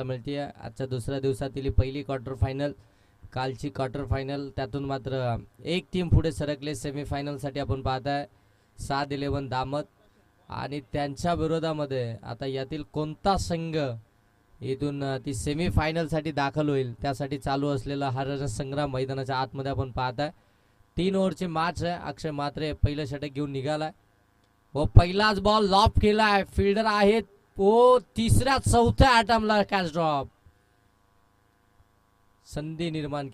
मिळते आजच्या दुसऱ्या दिवसातील पहिली क्वार्टर फायनल, कालची क्वार्टर फायनल, त्यातून मात्र एक टीम पुढे सरकले सेमीफायनलसाठी. आपण पाहताय 7-11 दामत आणि त्यांच्या विरोधामध्ये आता यातील कोणता संघ इथून ती सेमीफायनलसाठी दाखल होईल त्यासाठी चालू असलेला हा रणसंग्राम मैदानाच्या आतमध्ये आपण पाहताय. 3 ओव्हरची मॅच आहे. अक्षय मात्रे पहिलं षटक घेऊन निघालाय व पहिलाच बॉल लॉप केलाय. फिल्डर आहेत ओ तिसऱ्या चौथ्या अटेम्प्टला कॅच ड्रॉप. संधी निर्माण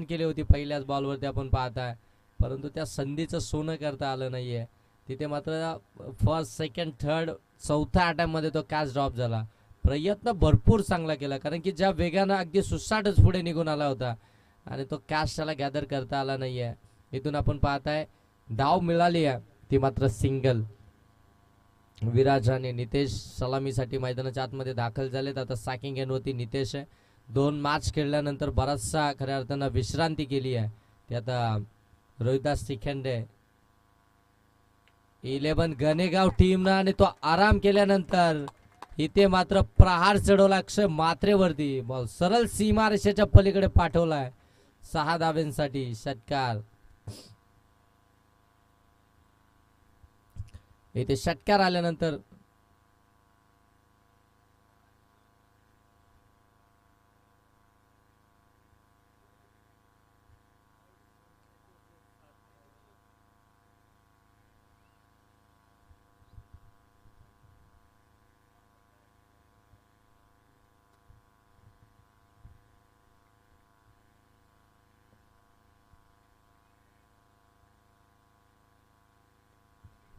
केली होती पहिल्याच बॉलवरती आपण पाहताय, परंतु त्या संधीचं सोनं करता आलं नाहीये. तिथे मात्र फर्स्ट सेकंड थर्ड चौथ्या अटेम्प्टमध्ये तो कॅच ड्रॉप झाला. प्रयत्न भरपूर चांगला केला, कारण की ज्या वेगानं अगदी सुसाटच पुढे निघून आला होता आणि तो कॅच त्याला गॅदर करता आला नाहीये. इथून आपण पाहताय धाव मिळाली आहे, ती मात्र सिंगल. विराज आणि नितेश सलामीसाठी मैदानाच्या आतमध्ये दाखल झालेत. आता सॅकिंग एंडवरती नितेश आहे. 2 मॅच खेळल्यानंतर बराचसा खऱ्या अर्थानं विश्रांती केली आहे. ते आता रोहिदास शिखेंडे 11 गणेगाव टीमनं आणि तो आराम केल्यानंतर इथे मात्र प्रहार चढवला अक्षय मात्रेवरती. बॉल सरळ सीमारेषेच्या पलीकडे पाठवलाय 6 धाब्यांसाठी. षटकार इथे षटकार आल्यानंतर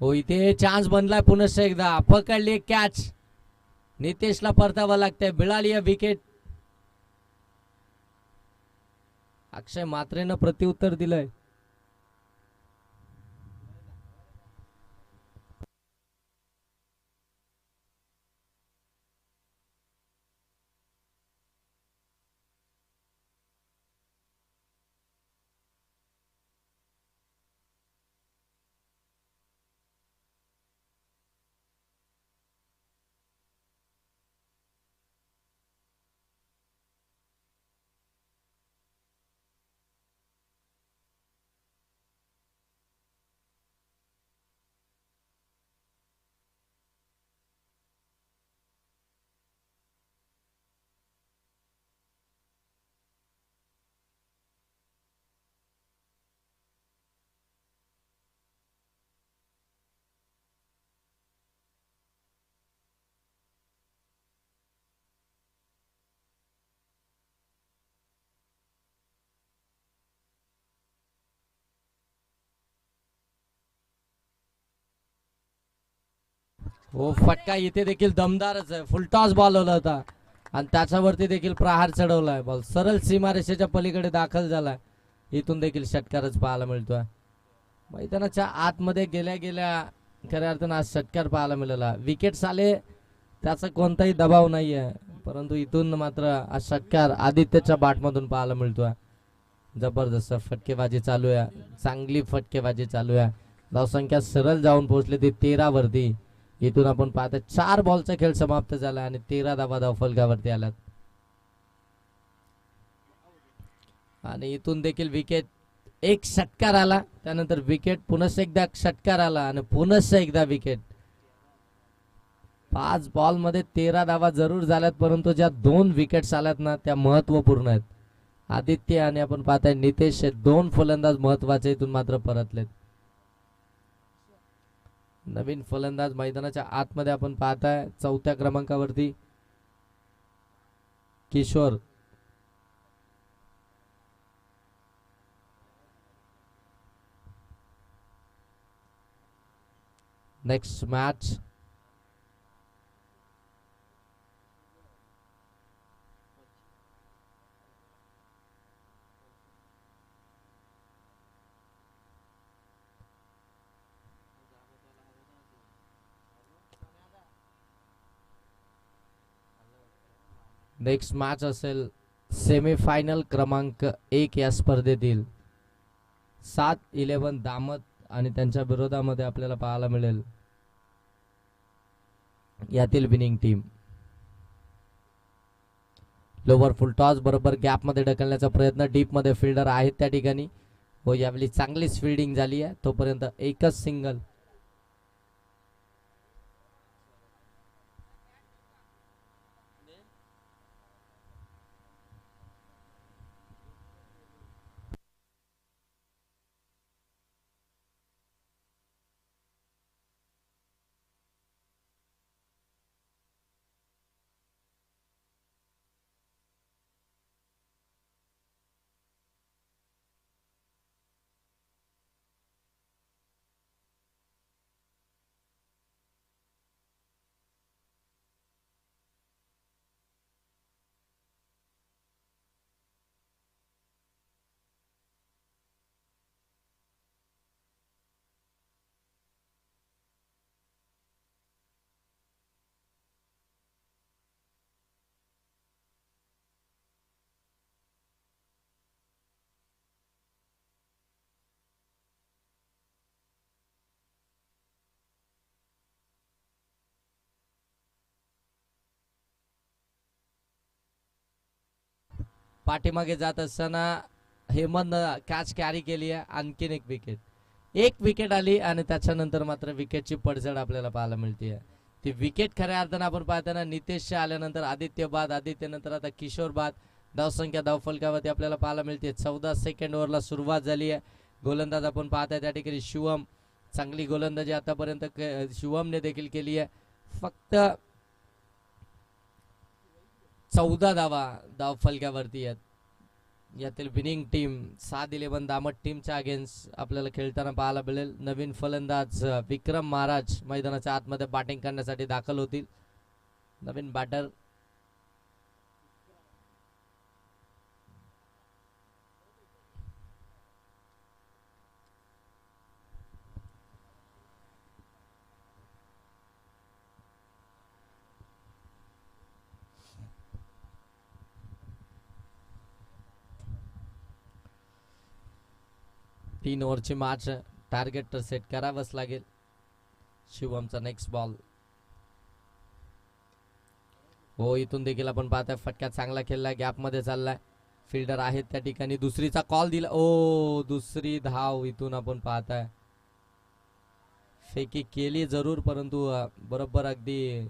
हो इथे चान्स बनलाय. पुनश्च एकदा पकडली कॅच. नितेशला परतावं लागतंय. मिळाली विकेट. अक्षय मात्रेनं प्रत्युत्तर दिलंय. हो फटका इथे देखील दमदारच आहे. फुलटॉस बॉल होता आणि त्याच्यावरती देखील प्रहार चढवलाय. बॉल सरळ सीमारेषेच्या पलीकडे दाखल झालाय. इथून देखील षटकारच पाहायला मिळतोय. मैदानाच्या आतमध्ये गेल्या गेल्या खऱ्या अर्थानं आज षटकार पाहायला मिळाला. विकेट्स आले त्याचा कोणताही दबाव नाहीये, परंतु इथून मात्र आज षटकार आदित्यच्या बॅटमधून पाहायला मिळतोय. जबरदस्त फटकेबाजी चालू आहे. चांगली फटकेबाजी चालू आहे. धावसंख्या सरळ जाऊन पोहोचली ती 13 वरती. इथून आपण पाहतो 4 बॉलचा खेळ समाप्त झाला आणि 13 धावा धावफलकावरती आल्यात. आणि इथून देखील विकेट. एक षटकार आला, त्यानंतर विकेट, पुनश्च एकदा षटकार आला आणि पुनश्च एकदा विकेट. 5 बॉल मध्ये 13 धावा जरूर झाल्यात, परंतु ज्या 2 विकेट्स आल्यात ना त्या महत्वपूर्ण आहेत. आदित्य आणि आपण पाहताय नितेश 2 फलंदाज महत्वाचे इथून मात्र परतलेत. नवीन फलंदाज मैदानाच्या आतमध्ये आपण पाहताय 4थ्या क्रमांकावरती किशोर. नेक्स्ट मॅच असेल सेमीफायनल क्रमांक 1 या स्पर्धेतील 7-11 दामत आणि त्यांच्या विरोधामध्ये आपल्याला पाहायला मिळेल यातील विनिंग टीम. लोवर फुल टॉस बरोबर गॅप मध्ये ढकलण्याचा प्रयत्न, डीप मध्ये फिल्डर आहेत त्या ठिकाणी. हो यावेळी चांगलीच फिल्डिंग झाली आहे, तोपर्यंत एकच सिंगल. पाठीमागे जात असताना हेमंत कॅच कॅरी केली आहे, आणखीन एक विकेट. एक विकेट आली आणि त्याच्यानंतर मात्र विकेटची पडझड आपल्याला पाहायला मिळते. ती विकेट खऱ्या अर्थानं आपण पाहताना नितेश आल्यानंतर आदित्य बाद, आदित्य नंतर आता किशोर बाद. धावसंख्या धावफलकावरती आपल्याला पाहायला मिळते. 14 सेकंड ओव्हरला सुरुवात झाली आहे. गोलंदाज आपण पाहताय त्या ठिकाणी शिवम, चांगली गोलंदाजी आतापर्यंत शिवमने देखील केली आहे. फक्त 14 धावा धावफलकावरती आहेत. यातील विनिंग टीम 7-11 दामट टीमच्या अगेन्स्ट आपल्याला खेळताना पाहायला मिळेल. नवीन फलंदाज विक्रम महाराज मैदानाच्या आतमध्ये बॅटिंग करण्यासाठी दाखल होतील. नवीन बॅटर तीन ओव्हरची मॅच, टार्गेट तर सेट करावंच लागेल. शिवमचा नेक्स्ट बॉल. हो इथून देखील आपण पाहताय फटका चांगला खेळलाय, गॅप मध्ये चाललाय, फिल्डर आहेत त्या ठिकाणी. दुसरीचा कॉल दिला, ओ दुसरी धाव इथून आपण पाहताय. फेकी केली जरूर, परंतु बरोबर अगदी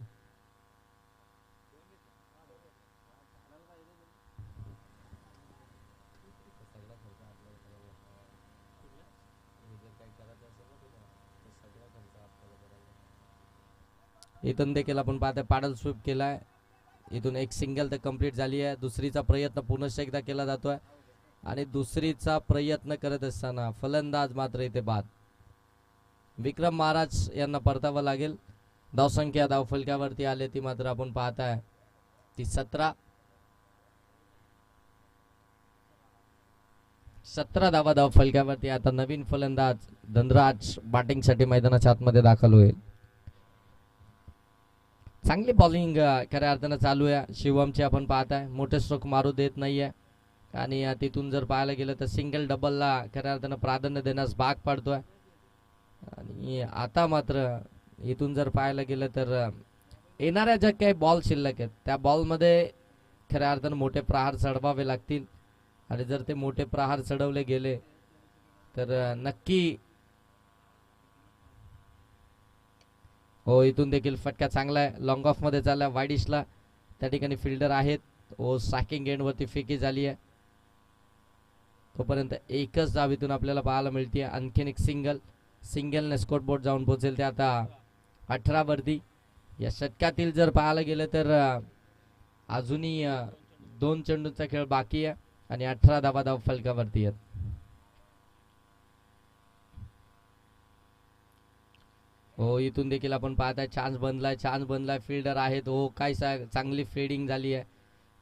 इथून देखील आपण पाहताय पॅडल स्वीप केलाय. इथून एक सिंगल तर कंप्लीट झाली आहे. दुसरीचा प्रयत्न पुनश्च एकदा केला जातोय आणि दुसरीचा प्रयत्न करत असताना फलंदाज मात्र इथे बाद. विक्रम महाराज यांना परतावं लागेल. धावसंख्या धावफलकावरती आले ती मात्र आपण पाहताय ती 17 धावा धावफलकावरती. आता नवीन फलंदाज धनराज बॅटिंगसाठी मैदानाच्या आतमध्ये दाखल होईल. चांगली बॉलिंग खऱ्या अर्थानं चालू आहे शिवमची. आपण पाहताय मोठे स्ट्रोक मारू देत नाहीये आणि तिथून जर पाहायला गेलं तर सिंगल डबलला खऱ्या अर्थानं प्राधान्य देण्यास भाग पाडतोय. आणि आता मात्र इथून जर पाहायला गेलं तर येणाऱ्या ज्या काही बॉल शिल्लक आहेत त्या बॉलमध्ये खऱ्या अर्थानं मोठे प्रहार चढवावे लागतील. आणि जर ते मोठे प्रहार चढवले गेले तर नक्की हो इथून देखील फटका चांगला आहे, लॉंग ऑफ मध्ये चालला वाईडिशला. त्या ठिकाणी फिल्डर आहेत. ओ सॅकिंग एंड वरती फेकी झाली आहे. तोपर्यंत एकच धाव इथून आपल्याला पाहायला मिळते. आणखीन एक सिंगलने स्कोर बोर्ड जाऊन पोहोचेल ते आता 18 वरती. या षटकातील जर पाहायला गेलं तर अजूनही 2 चेंडूंचा खेळ बाकी आहे आणि 18 धावा धाव फलकावरती आहेत. हो इथून देखील आपण पाहताय चान्स बनलाय, फिल्डर आहेत. हो काय चांगली फिल्डिंग झाली आहे.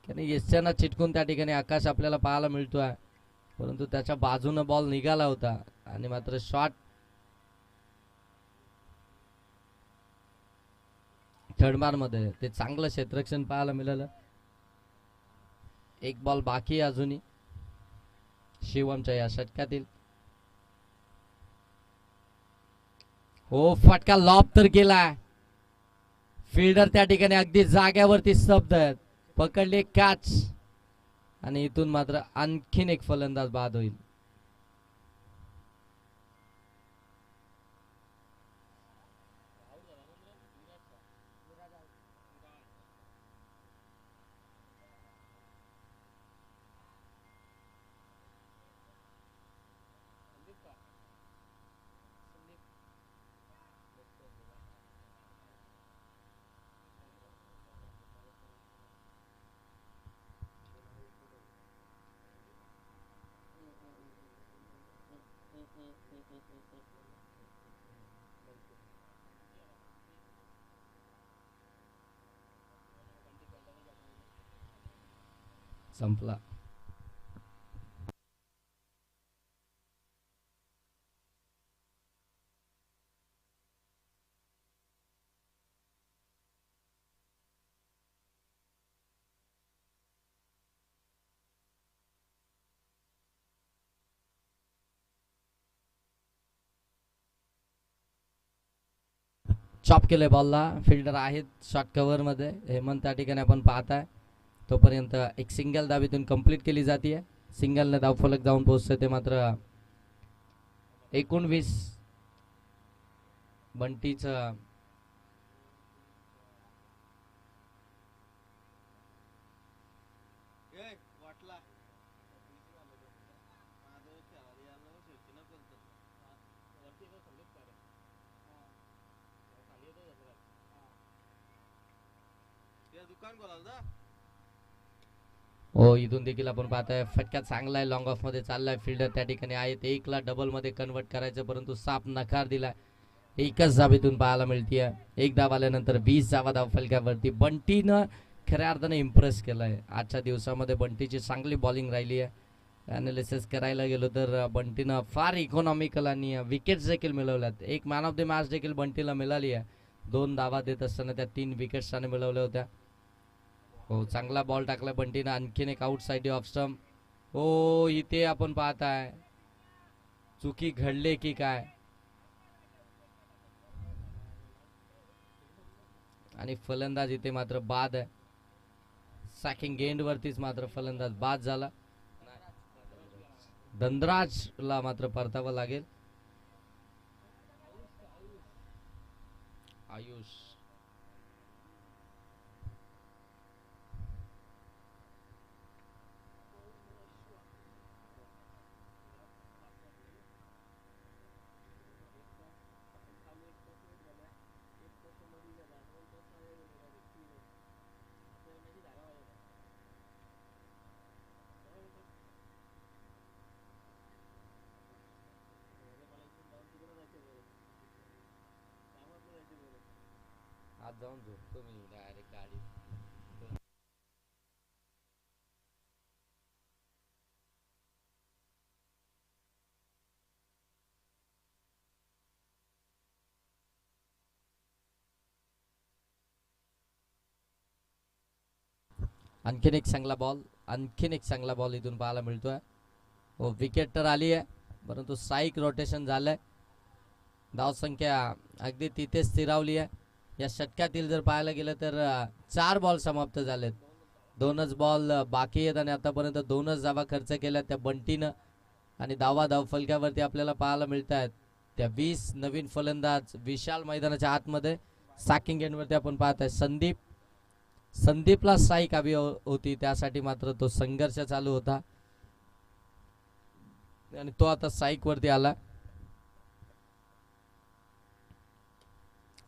कारण यशांना चिटकून त्या ठिकाणी आकाश आपल्याला पाहायला मिळतोय, परंतु त्याच्या बाजूने बॉल निघाला होता आणि मात्र शॉट थर्डबार मध्ये ते चांगलं क्षेत्ररक्षण पाहायला मिळालं. एक बॉल बाकी आहे अजूनही शिवमच्या या षटकातील. हो फटका लॉब तर केलाय. फिल्डर त्या ठिकाणी अगदी जाग्यावरती स्तब्ध आहेत. पकडले कॅच आणि इथून मात्र आणखीन एक फलंदाज बाद होईल. संपला. चॉप केले बॉलला. फिल्डर आहेत शॉर्ट कव्हर मध्ये. हेमंत त्या ठिकाणी आपण पाहताय. तोपर्यंत एक सिंगल धावेतून कंप्लीट केली जाते. सिंगलने धावफलक जाऊन पोहोचते ते मात्र 19. बंटीचं हो, इथून देखील आपण पाहताय फटका चांगला आहे. लॉंग ऑफ मध्ये चाललाय. फिल्डर त्या ठिकाणी आहेत. 1 ला डबल मध्ये कन्वर्ट करायचं परंतु साप नकार दिलाय. एकच धावेतून पाहायला मिळतीये. एक धाव आल्यानंतर 20 धावा धावफलकावरती. बंटीनं खऱ्या अर्थाने इम्प्रेस केलंय. आजच्या दिवसामध्ये बंटीची चांगली बॉलिंग राहिली आहे. अनालिसिस करायला गेलो तर बंटीनं फार इकॉनॉमिकल आणि विकेट्स देखील मिळवल्यात. एक मॅन ऑफ द मॅच देखील बंटीला मिळाली आहे. 2 धावा देत असताना त्या 3 विकेट्स त्याने मिळवल्या होत्या. हो, चांगला बॉल टाकला बंटीनं. आणखीन एक आउट साइड ऑफ स्टंप. हो, इथे आपण पाहताय चुकी घडले की काय. आणि फलंदाज इथे मात्र बाद आहे. सॅकिंग एंड वरतीच मात्र फलंदाज बाद झाला. धनराजला मात्र परतावं लागेल. आयुष आज जाऊन झोपतो मी डायरेक्ट गाडी. आणखीन एक चांगला बॉल. आणखीन एक चांगला बॉल इथून पाहायला मिळतोय. हो, विकेट तर आली आहे परंतु स्ट्राईक रोटेशन झालंय. धावसंख्या अगदी तिथे स्थिरावली आहे. या षटकातील जर पाहायला गेलं तर 4 बॉल समाप्त झालेत. 2च बॉल बाकी आहेत आणि आतापर्यंत 2च धावा खर्च केल्या त्या बंटीनं. आणि धावफलकावरती आपल्याला पाहायला मिळत आहेत त्या 20 नवीन फलंदाज विशाल मैदानाच्या आतमध्ये. सॅकिंग एंडवरती आपण पाहताय संदीपला स्ट्राईक हवी होती. त्यासाठी मात्र तो संघर्ष चालू होता आणि तो आता स्ट्राईक वरती आला.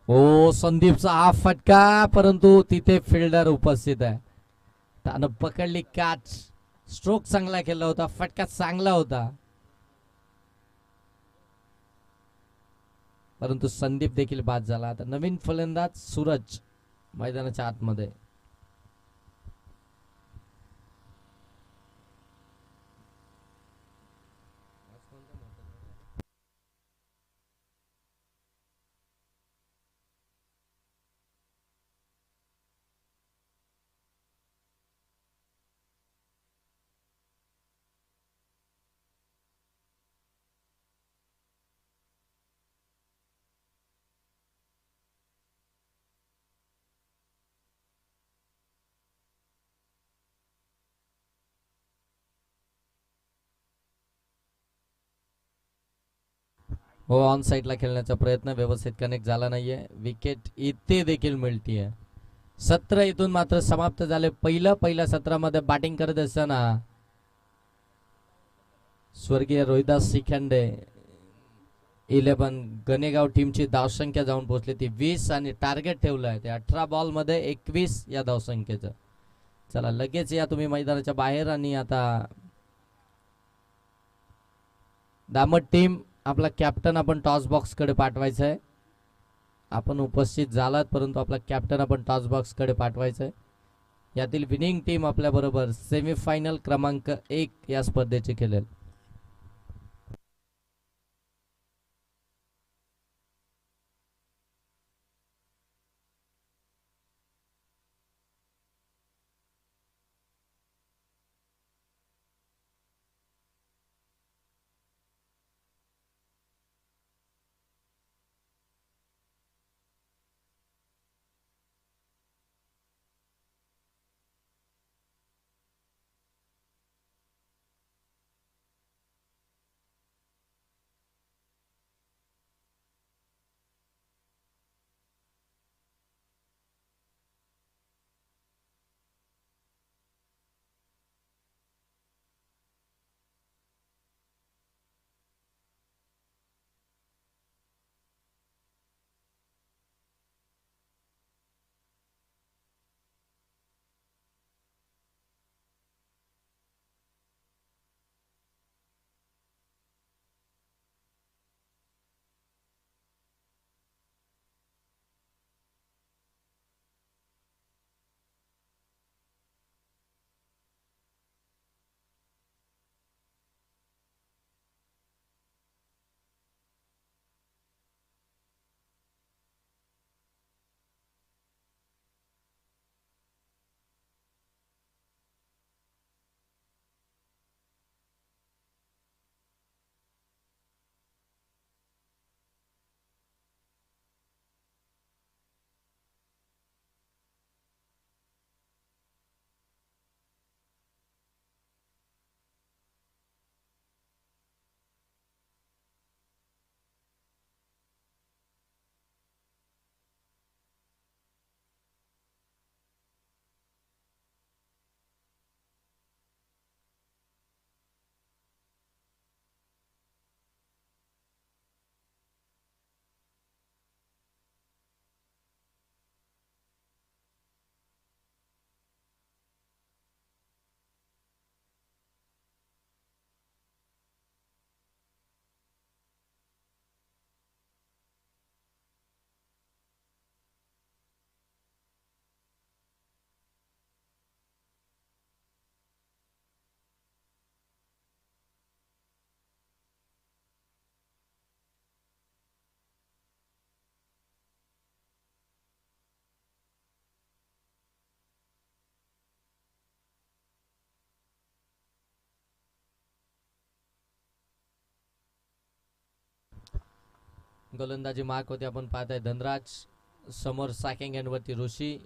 हो, संदीपचा हा फटका परंतु तिथे फिल्डर उपस्थित आहे. त्यानं पकडली कॅच. स्ट्रोक चांगला केला होता. फटका चांगला होता परंतु संदीप देखील बाद झाला. आता नवीन फलंदाज सूरज मैदानाच्या आतमध्ये. हो, ऑन साईडला खेळण्याचा प्रयत्न व्यवस्थित कनेक्ट झाला नाहीये. विकेट इथे देखील मिळतीये. सत्र इथून मात्र समाप्त झाले. पहिल्या सत्रामध्ये बॅटिंग करत असताना स्वर्गीय रोहिदास शिखंडे 11 गणेगाव टीमची धावसंख्या जाऊन पोहोचली ती 20 आणि टार्गेट ठेवलं आहे ते 18 बॉलमध्ये 21 या धावसंख्येचं. चला लगेच या तुम्ही मैदानाच्या बाहेर. आणि आता दामट टीम आपला कॅप्टन आपण टॉस बॉक्स कडे पाठवायचा आहे. आपण उपस्थित झालात परंतु आपला कॅप्टन आपण टॉस बॉक्स कडे पाठवायचा आहे. यातील विनिंग टीम आपल्या बरोबर सेमीफायनल क्रमांक 1 या स्पर्धेची खेळेल. गोलंदाजी मार्क होते आपण पाहताय धनराज. समोर सेकंड एंड वरती ऋषी.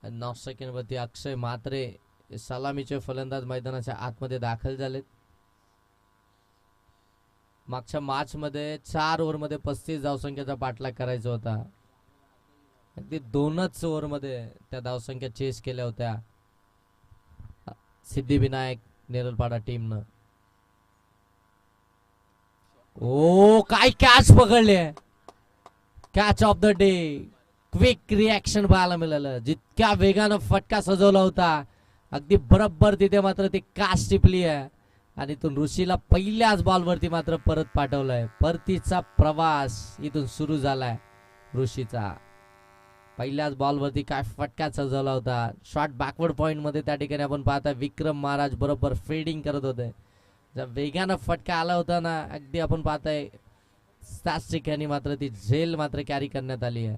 9 सेकंड वरती अक्षय म्हात्रे. सलामीचे फलंदाज मैदानाच्या आतमध्ये दाखल झालेत. मागच्या मॅच मध्ये 4 ओव्हरमध्ये 35 धावसंख्येचा पाठलाग करायचा होता. अगदी 2च ओव्हरमध्ये त्या धावसंख्या चेस केल्या होत्या सिद्धिविनायक नेरलपाडा टीमनं. ओ काय कॅच पकडले. Catch of the day. Quick reaction पाहायला मिळालं. जितक्या वेगानं फटका सजवला होता अगदी बरोबर तिथे मात्र ती काच टिपली आहे आणि इथून ऋषीला पहिल्याच बॉलवरती मात्र परत पाठवलंय. परतीचा प्रवास इथून सुरू झालाय ऋषीचा. पहिल्याच बॉलवरती काय फटका सजवला होता. शॉर्ट बॅकवर्ड पॉइंट मध्ये त्या ठिकाणी आपण पाहता विक्रम महाराज बरोबर फिल्डिंग करत होते. ज्या वेगानं फटका आला होता ना अगदी आपण पाहताय त्याच ठिकाणी मात्र ती झेल मात्र कॅरी करण्यात आली आहे.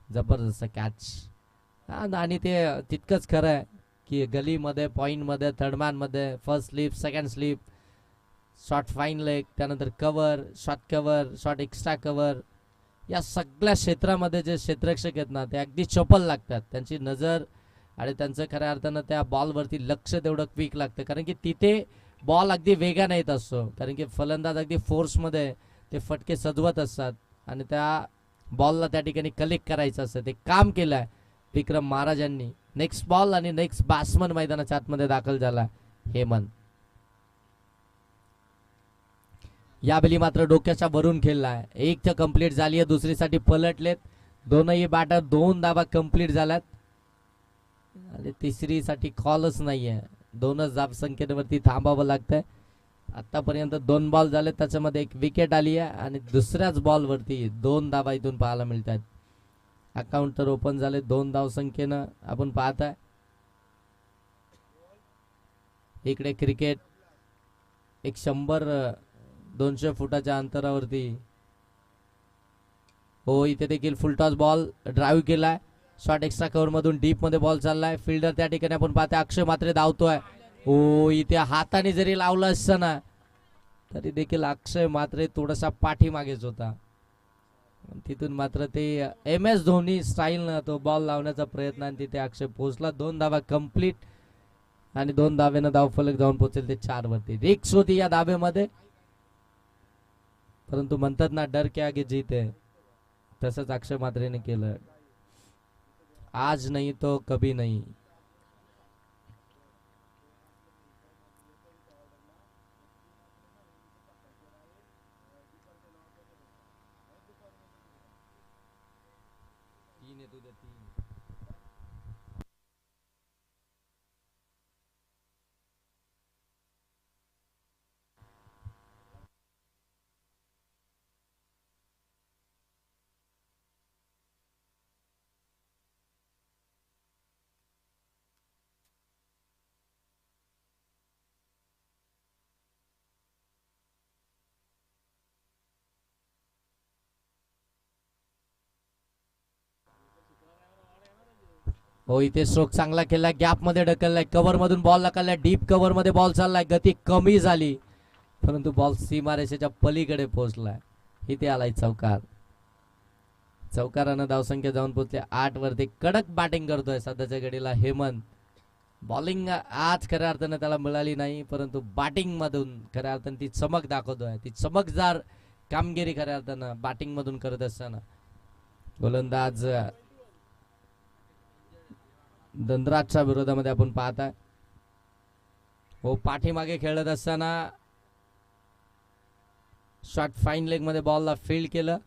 जबरदस्त कॅच. आणि ते तितकंच खरं आहे की गलीमध्ये पॉइंटमध्ये थर्डमॅनमध्ये first slip second slip short fine leg त्यानंतर cover short cover short extra cover या सगळ्या क्षेत्रामध्ये जे क्षेत्ररक्षक आहेत ना ते अगदी चपल लागतात. त्यांची नजर आणि त्यांचं खऱ्या अर्थानं त्या बॉलवरती लक्ष तेवढं क्विक लागतं कारण की तिथे बॉल अगदी वेगाने येत असतो. कारण की फलंदाज अगदी फोर्समध्ये ते फटके सजवत असतात आणि त्या बॉलला त्या ठिकाणी कलेक्ट करायचं असतं. ते काम केलंय विक्रम महाराजांनी. नेक्स्ट बॉल आणि नेक्स्ट बॅट्समन मैदानाच्या आतमध्ये दाखल झाला हेमंत. या बेली मात्र डोक्याच्या वरून खेळलाय. एक तर कंप्लीट झाली आहे, दुसरीसाठी पलटलेत दोनही बॅटर. 2 धावा कंप्लीट झाल्यात आणि तिसरीसाठी कॉलच नाहीये. 2च धाव संख्येवरती थांबावं लागतंय. आतापर्यंत 2 बॉल झाले, त्याच्यामध्ये 1 विकेट आली आहे आणि दुसऱ्याच बॉलवरती 2 धावा इथून पाहायला मिळत आहेत. अकाउंट तर ओपन झाले 2 धाव संख्येनं आपण पाहताय. इकडे क्रिकेट एक 100-200 फुटाच्या अंतरावरती. हो, इथे देखील फुलटॉस बॉल ड्राईव्ह केलाय. शॉट एक्स्ट्रा कव्हर मधून डीप मध्ये बॉल चाललाय. फिल्डर त्या ठिकाणी आपण पाहतोय अक्षय मात्रे धावतोय. हो, इथे हाताने जरी लावलं असतं ना तरी देखील अक्षय मात्रे थोडासा पाठीमागेच होता. तिथून मात्र ते MS धोनी स्टाईलनं तो बॉल लावण्याचा प्रयत्न आणि तिथे अक्षय पोहोचला. 2 धावा कंप्लीट आणि 2 धावेनं धावफलक जाऊन पोहोचेल ते 4 वरती. रिक्स होती या धावेमध्ये, परंतु म्हणतात ना डर के आगे जीत है, तसंच अक्षय मात्रेने केलं. आज नहीं तो कभी नहीं. हो, इथे स्ट्रोक चांगला केलाय. गॅप मध्ये ढकललाय. कव्हर मधून बॉल ढकललाय. डीप कव्हर मध्ये बॉल चाललाय. गती कमी झाली परंतु बॉल सीमारेषेच्या पलीकडे पोहोचलाय. इथे आलाय चौकार. चौकारानं धावसंख्या जाऊन पोहोचले 8 वरती. कडक बॅटिंग करतोय सध्याच्या घडीला हेमंत. बॉलिंग आज खऱ्या अर्थानं त्याला मिळाली नाही, परंतु बॅटिंग मधून खऱ्या अर्थानं ती चमक दाखवतोय. ती चमकदार कामगिरी खऱ्या अर्थानं बॅटिंग मधून करत असताना गोलंदाज धनराजच्या विरोधामध्ये आपण पाहताय. हो, पाठीमागे खेळत असताना शॉट फाईन लेग मध्ये बॉलला फील्ड केलं.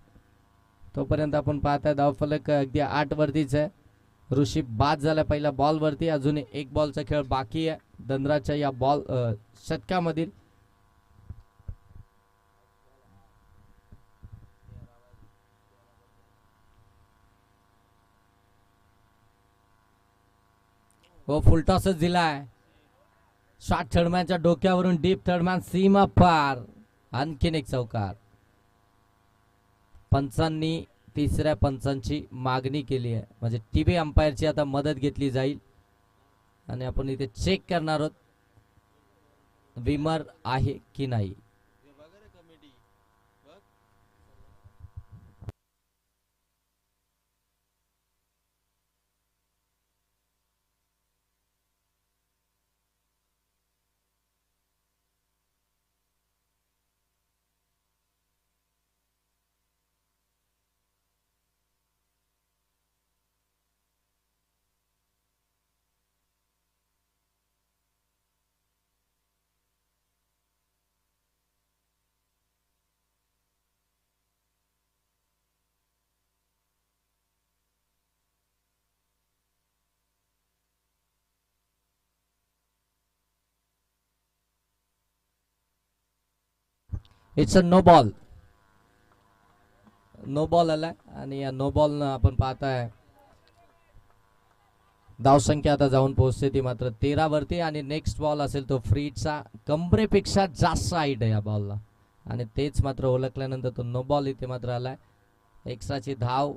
तोपर्यंत आपण पाहताय धावफलक अगदी 8 वरतीच आहे. ऋषी बाद झाला पहिल्या बॉल वरती. अजून 1 बॉलचा खेळ बाकी आहे धनराजच्या या बॉल षटकामधील. हो, फुलटॉसच दिलाय. शॉट थर्डमॅनच्या डोक्यावरून डीप. थर्डमॅन सीमा पार. आणखीन एक चौकार. पंचांनी तिसऱ्या पंचांची मागणी केली आहे, म्हणजे टीव्ही अंपायरची आता मदत घेतली जाईल आणि आपण इथे चेक करणार आहोत विमर आहे की नाही. It's a no ball. No ball आलाय आणि या नो बॉल आपण पाहताय धावसंख्या आता जाऊन पोहोचते ती मात्र 13 वरती आणि नेक्स्ट बॉल असेल तो फ्रीचा. कमरेपेक्षा जास्त हाईट आहे या बॉलला आणि तेच मात्र ओळखल्यानंतर तो नो बॉल इथे मात्र आलाय. एक्स्ट्राची धाव,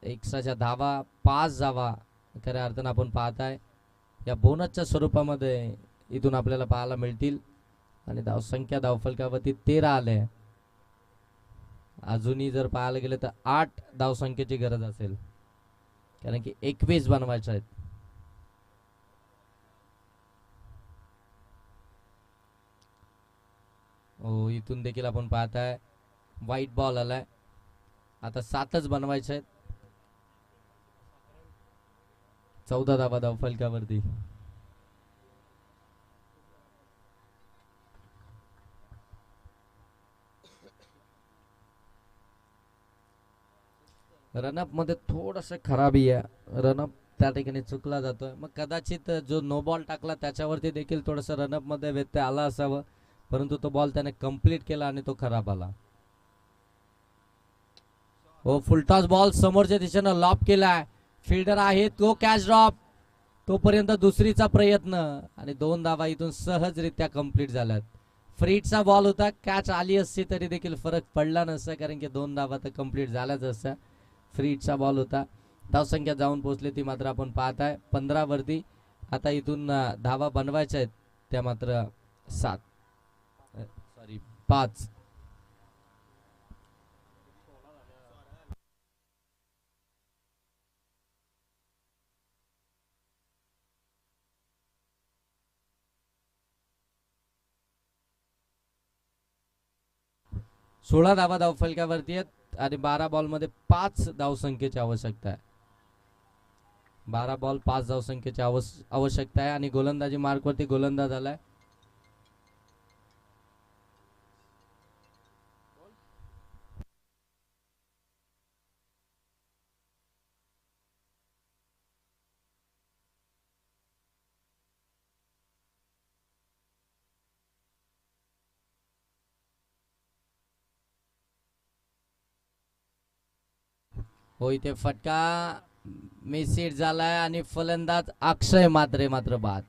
एक्स्ट्राच्या धावा 5 धावा खऱ्या अर्थानं आपण पाहताय या बोनसच्या स्वरूपामध्ये इथून आपल्याला पाहायला मिळतील आणि धावसंख्या धावफलकावरती 13 आले. अजूनही जर पाहायला गेलं तर 8 धावसंख्येची गरज असेल, कारण की 21 बनवायच्या आहेत. हो, इथून देखील आपण पाहताय वाईट बॉल आलाय. आता 7च बनवायचे आहेत. 14 धावा धाव फलकावरती. रनअप मध्ये थोडस खराबी आहे. रनअप त्या ठिकाणी चुकला जातोय. मग कदाचित जो नो बॉल टाकला त्याच्यावरती देखील थोडस रनअप मध्ये व्यत्यय आला असावं, परंतु तो बॉल त्याने कंप्लीट केला आणि तो खराब आला. हो, फुलटॉस बॉल समोरच्या दिशेनं लॉप केलाय. फिल्डर आहे तो कॅच ड्रॉप. तोपर्यंत दुसरीचा प्रयत्न आणि 2 धावा इथून सहजरित्या कंप्लीट झाल्यात. फ्रीटचा बॉल होता. कॅच आली असती तरी देखील फरक पडला नसता, कारण की 2 धावा तर कंप्लीट झाल्याच असत्या. फ्रीटचा बॉल होता. धावसंख्या जाऊन पोहोचली ती मात्र आपण पाहत आहे 15 वरती. आता इथून धावा बनवायच्या आहेत त्या मात्र 5. 16 धावा धावफलकावरती आहेत आणि 12 बॉलमध्ये 5 धावसंख्येची आवश्यकता आहे. 12 बॉल 5 धावसंख्येची आवश्यकता आहे आणि गोलंदाजी मार्कवरती गोलंदाज आलाय. हो, इथे फटका मिस झालाय आणि फलंदाज अक्षय मात्र बाद.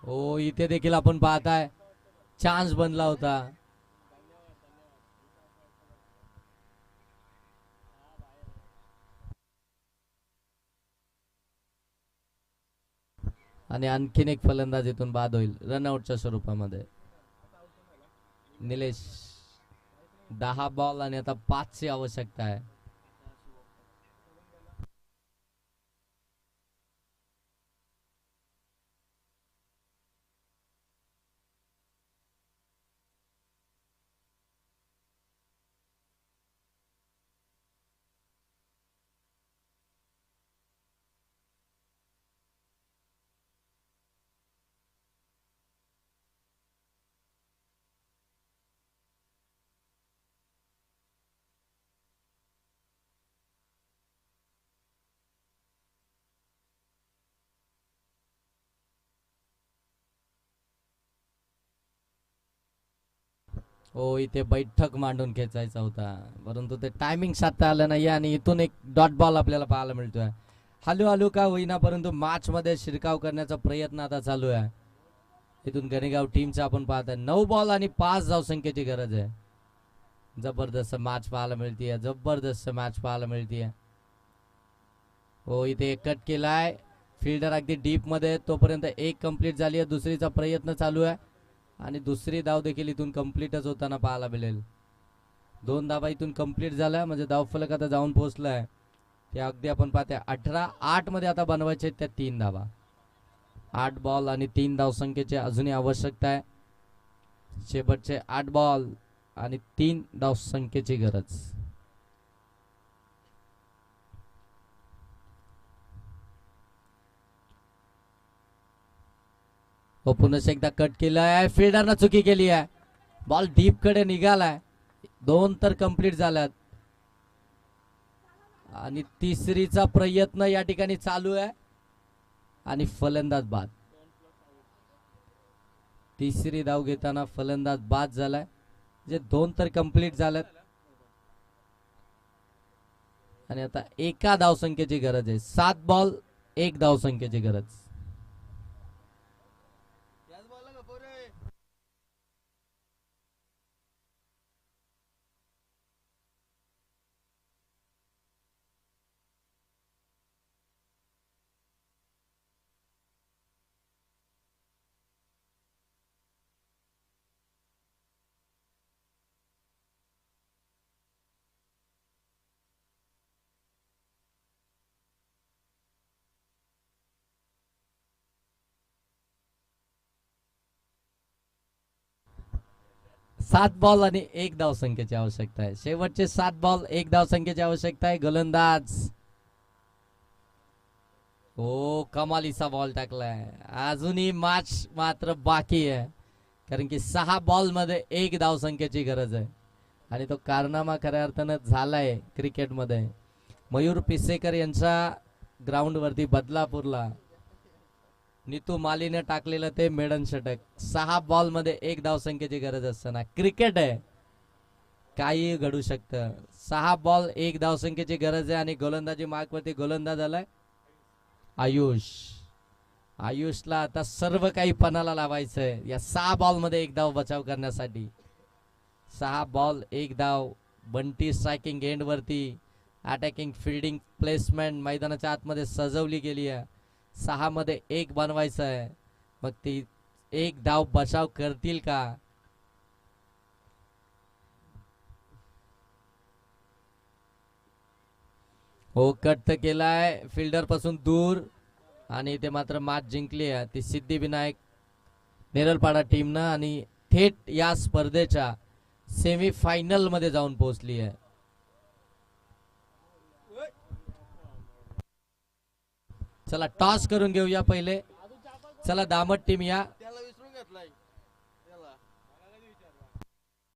हो, इथे देखील आपण पाहताय चान्स बनला होता. आणि आणखीन एक फलंदाज इथून बाद होईल रनआउटच्या स्वरूपामध्ये. निलेश 10 बॉल आणि आता 5 ची आवश्यकता आहे. हो, इथे बैठक मांडून खेचायचा होता, परंतु ते टायमिंग साधता आलं नाही आणि इथून एक डॉट बॉल आपल्याला पाहायला मिळतोय. हलू हलू का होईना, परंतु मॅच मध्ये शिरकाव करण्याचा प्रयत्न आता चालू आहे. इथून गणेगाव टीमचा आपण पाहताय 9 बॉल आणि 5 धावसंख्येची गरज आहे. जबरदस्त मॅच पाहायला मिळतीये, जबरदस्त मॅच पाहायला मिळतीये. हो, इथे एक कट केलाय. फिल्डर अगदी डीप मध्ये. तोपर्यंत एक कंप्लीट झाली आहे. दुसरीचा प्रयत्न चालू आहे आणि दुसरी धाव देखील इथून कंप्लीटच होताना पाहायला मिळेल. 2 धावा इथून कंप्लीट झाल्या म्हणजे धावफलक आता जाऊन पोहोचलाय. ते अगदी आपण पाहतोय 18-8 मध्ये आता बनवायचे त्या 3 धावा. 8 बॉल आणि 3 धावसंख्येची अजूनही आवश्यकता आहे. शेवटचे 8 बॉल आणि 3 धावसंख्येची गरज. पुन्हा एकदा कट केलाय. फिल्डरनं चुकी केली आहे. बॉल डीप कडे निघालाय 2 तर कंप्लीट झाल्यात आणि तिसरीचा प्रयत्न या ठिकाणी चालू आहे आणि फलंदाज बाद. तिसरी धाव घेताना फलंदाज बाद झालाय. जे 2 तर कंप्लीट झाल्यात आणि आता एका धावसंख्येची गरज आहे. 7 बॉल 1 धावसंख्येची गरज. सात बॉल आणि 1 धावसंख्येची आवश्यकता आहे. शेवटचे 7 बॉल 1 धावसंख्येची आवश्यकता आहे. गोलंदाज हो कमालीचा बॉल टाकलाय. अजूनही मॅच मात्र बाकी आहे कारण की 6 बॉल मध्ये 1 धावसंख्येची गरज आहे आणि तो कारनामा खऱ्या अर्थानं झालाय क्रिकेटमध्ये. मयूर पिसेकर यांच्या ग्राउंडवरती बदलापूरला नीतू मालीने टाकलेलं ते मेडन षटक. 6 बॉल मध्ये 1 धावसंख्येची गरज असताना क्रिकेट आहे, काही घडू शकतं. 6 बॉल 1 धावसंख्येची गरज आहे आणि गोलंदाजी मार्कवरती गोलंदाज आलाय आयुष. आयुषला आता सर्व काही पणाला लावायचंय या 6 बॉल मध्ये 1 धाव बचाव करण्यासाठी. 6 बॉल 1 धाव. बंटी स्ट्रायकिंग एंड वरती अटॅकिंग फिल्डिंग प्लेसमेंट मैदानाच्या आतमध्ये सजवली गेली आहे. 6 मध्ये 1 बनवायचं आहे. मग ती 1 धाव बचाव करतील का? हो कट केलाय फिल्डर पासून दूर आणि ते मात्र मॅच जिंकली आहे ती सिद्धिविनायक नेरलपाडा टीमनं आणि थेट या स्पर्धेच्या सेमी फायनल मध्ये जाऊन पोहोचली आहे. चला टॉस करून घेऊया पहिले. चला दामट टीम या.